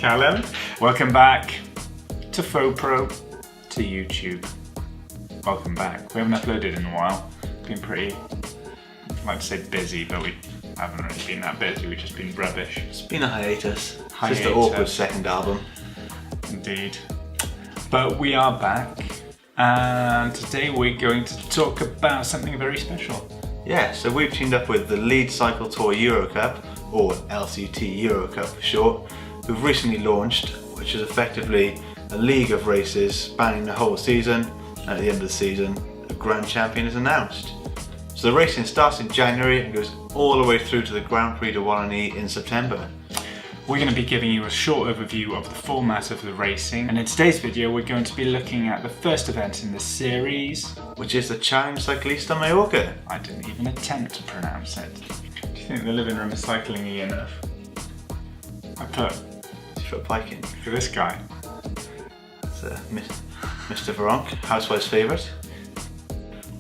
Callum. Welcome back to FoPro, to YouTube. Welcome back. We haven't uploaded in a while. Been pretty, I'd like to say busy, but we haven't really been that busy. We've just been rubbish. It's been a hiatus. Just the awkward second album. Indeed. But we are back, and today we're going to talk about something very special. Yeah, so we've teamed up with the Lead Cycle Tour Euro Cup, or LCT Euro Cup for short, who've recently launched, which is effectively a league of races spanning the whole season, and at the end of the season, a grand champion is announced. So the racing starts in January and goes all the way through to the Grand Prix de Wallonie in September. We're going to be giving you a short overview of the format of the racing, and in today's video we're going to be looking at the first event in the series, which is the Challenge Ciclista Mallorca. I didn't even attempt to pronounce it. Do you think the living room is cycling-y enough? I put Piking. For this guy. It's Mr. Veronk, Housewife's favourite.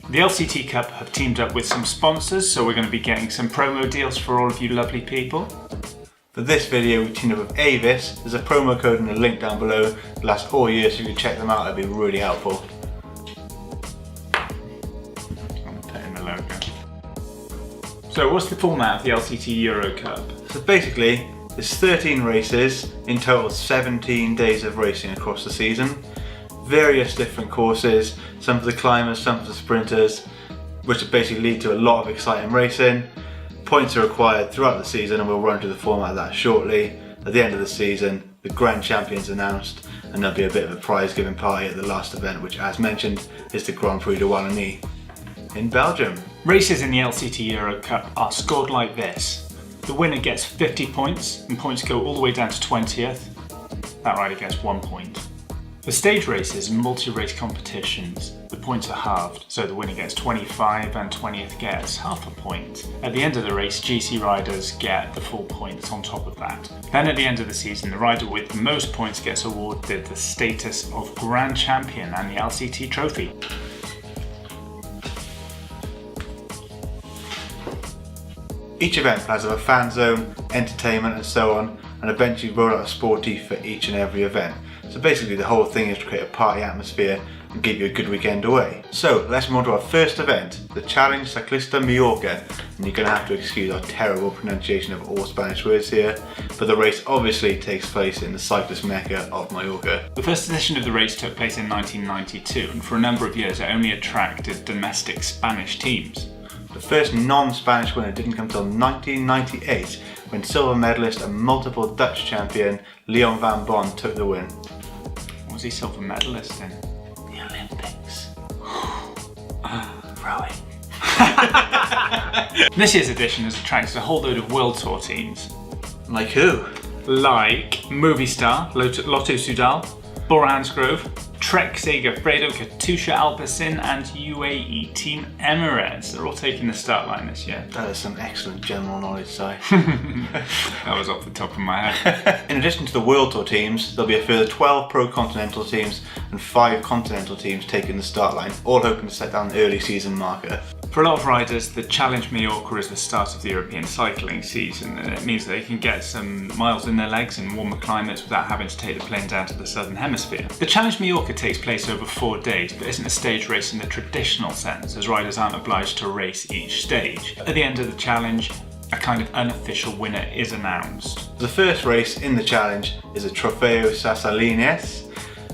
The LCT Cup have teamed up with some sponsors, so we're going to be getting some promo deals for all of you lovely people. For this video we teamed up with Avis. There's a promo code and a link down below. It lasts all year, so if you can check them out, it'd be really helpful. I'm putting the logo. So what's the format of the LCT Euro Cup? So basically, there's 13 races, in total 17 days of racing across the season. Various different courses, some for the climbers, some for the sprinters, which will basically lead to a lot of exciting racing. Points are required throughout the season, and we'll run through the format of that shortly. At the end of the season, the grand champion's announced, and there'll be a bit of a prize giving party at the last event, which, as mentioned, is the Grand Prix de Wallonie in Belgium. Races in the LCT Euro Cup are scored like this. The winner gets 50 points, and points go all the way down to 20th. That rider gets 1 point. For stage races and multi-race competitions, the points are halved, so the winner gets 25 and 20th gets half a point. At the end of the race, GC riders get the full points on top of that. Then at the end of the season, the rider with the most points gets awarded the status of Grand Champion and the LCT trophy. Each event has a fan zone, entertainment and so on, and eventually roll out a sporty for each and every event. So basically the whole thing is to create a party atmosphere and give you a good weekend away. So let's move on to our first event, the Challenge Ciclista Mallorca. And you're going to have to excuse our terrible pronunciation of all Spanish words here, but the race obviously takes place in the cyclist mecca of Mallorca. The first edition of the race took place in 1992, and for a number of years it only attracted domestic Spanish teams. The first non-Spanish winner didn't come until 1998, when silver medalist and multiple Dutch champion Leon van Bon took the win. What was he silver medalist in? The Olympics. Rowing. This year's edition has attracted a whole load of World Tour teams. Like who? Like Movistar, Lotto Soudal, Bora Hansgrohe, Trek Segafredo, Katusha Alpecin and UAE Team Emirates. They're all taking the start line this year. That is some excellent general knowledge, Si. That was off the top of my head. In addition to the World Tour teams, there'll be a further 12 pro-continental teams and 5 continental teams taking the start line, all hoping to set down an early season marker. For a lot of riders, the Challenge Mallorca is the start of the European cycling season, and it means that they can get some miles in their legs in warmer climates without having to take the plane down to the southern hemisphere. The Challenge Mallorca takes place over 4 days, but isn't a stage race in the traditional sense, as riders aren't obliged to race each stage. At the end of the challenge, a kind of unofficial winner is announced. The first race in the challenge is a Trofeo Sasalines,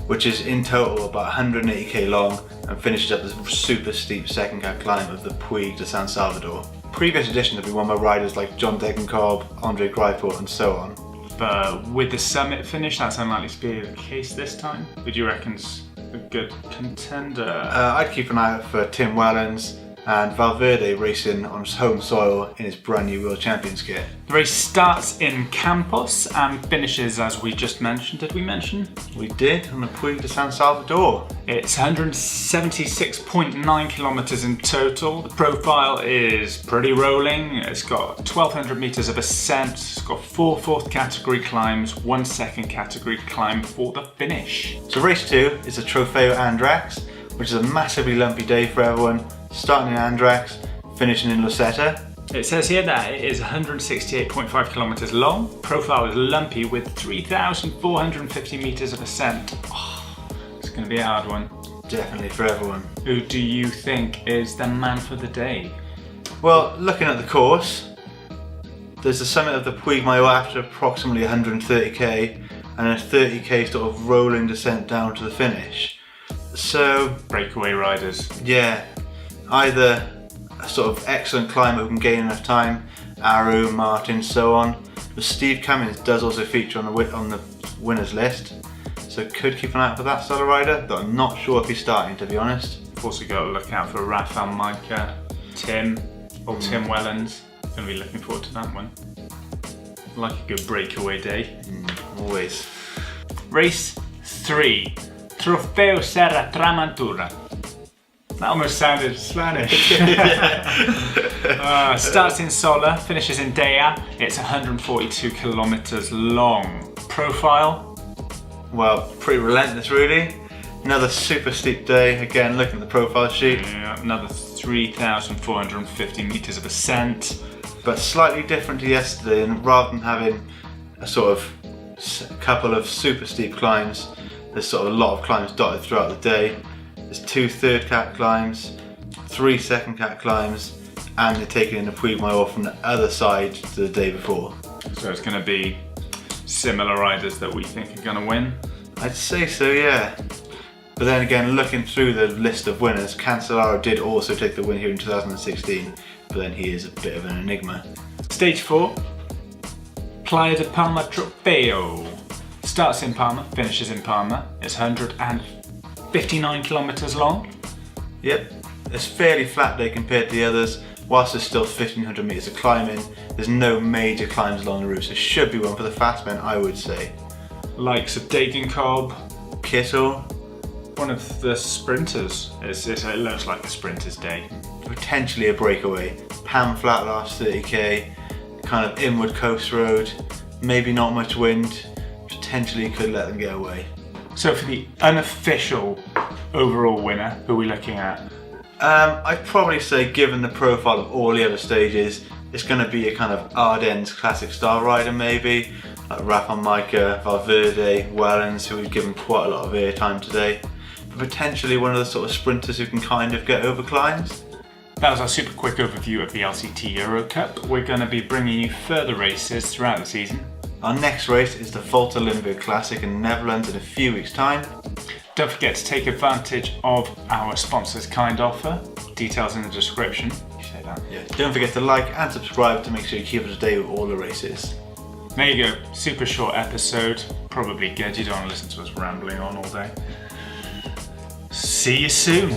which is in total about 180k long and finishes up the super steep second cat climb of the Puig de San Salvador. Previous editions have been won by riders like John Degenkolb, Andre Greipel and so on. But with the summit finish, that's unlikely to be the case this time. Who do you reckon's a good contender? I'd keep an eye out for Tim Wellens and Valverde racing on his home soil in his brand new World Champions kit. The race starts in Campos and finishes, as we just mentioned. Did we mention? We did, on the Puig de San Salvador. It's 176.9 kilometers in total. The profile is pretty rolling. It's got 1,200 meters of ascent. It's got 4 fourth category climbs, 1 second category climb for the finish. So race 2 is the Trofeo Andrax, which is a massively lumpy day for everyone, starting in Andrax, finishing in Luceta. It says here that it is 168.5 kilometers long. Profile is lumpy with 3,450 meters of ascent. Oh, it's going to be a hard one. Definitely for everyone. Who do you think is the man for the day? Well, looking at the course, there's the summit of the Puigmayo after approximately 130k and a 30k sort of rolling descent down to the finish. So, Breakaway riders. yeah, either a sort of excellent climber who can gain enough time, Aru, Martin, so on. But Steve Cummins does also feature on the winners list, so could keep an eye out for that style of rider, but I'm not sure if he's starting, to be honest. We've also got to look out for Rafael Micah, Tim Wellens. Going to be looking forward to that one. Like a good breakaway day. Always. Race 3, Trofeo Serra Tramantura. That almost sounded Spanish. Starts in Sola, finishes in Dea. It's 142 kilometers long. Profile? Well, pretty relentless really. Another super steep day. Again, looking at the profile sheet. Yeah, another 3,450 meters of ascent. But slightly different to yesterday, and rather than having a sort of couple of super steep climbs, there's sort of a lot of climbs dotted throughout the day. There's 2 third cat climbs, 3 second cat climbs, and they're taking in the Puigmayo from the other side to the day before. So it's going to be similar riders that we think are going to win. I'd say so, yeah. But then again, looking through the list of winners, Cancellara did also take the win here in 2016, but then he is a bit of an enigma. Stage 4, Playa de Palma Trofeo. Starts in Palma, finishes in Palma. It's 159 kilometers long. Yep, it's a fairly flat day compared to the others. Whilst there's still 1,500 meters of climbing, there's no major climbs along the route, so it should be one for the fast men, I would say. Likes of Degenkolb, Kittel, one of the sprinters. It looks like a sprinter's day. potentially a breakaway. Pan flat last 30k, kind of inward coast road, maybe not much wind, potentially could let them get away. So for the unofficial overall winner, who are we looking at? I'd probably say, given the profile of all the other stages, it's going to be a kind of Ardennes classic style rider maybe, like Rafa Micah, Valverde, Wellens, who we've given quite a lot of airtime today. But potentially one of the sort of sprinters who can kind of get over climbs. That was our super quick overview of the LCT Euro Cup. We're going to be bringing you further races throughout the season. Our next race is the Volta Limburg Classic in the Netherlands in a few weeks' time. Don't forget to take advantage of our sponsor's kind offer. Details in the description. You say that? Yeah. Don't forget to like and subscribe to make sure you keep up to date with all the races. There you go. Super short episode. Probably good. You don't want to listen to us rambling on all day. See you soon.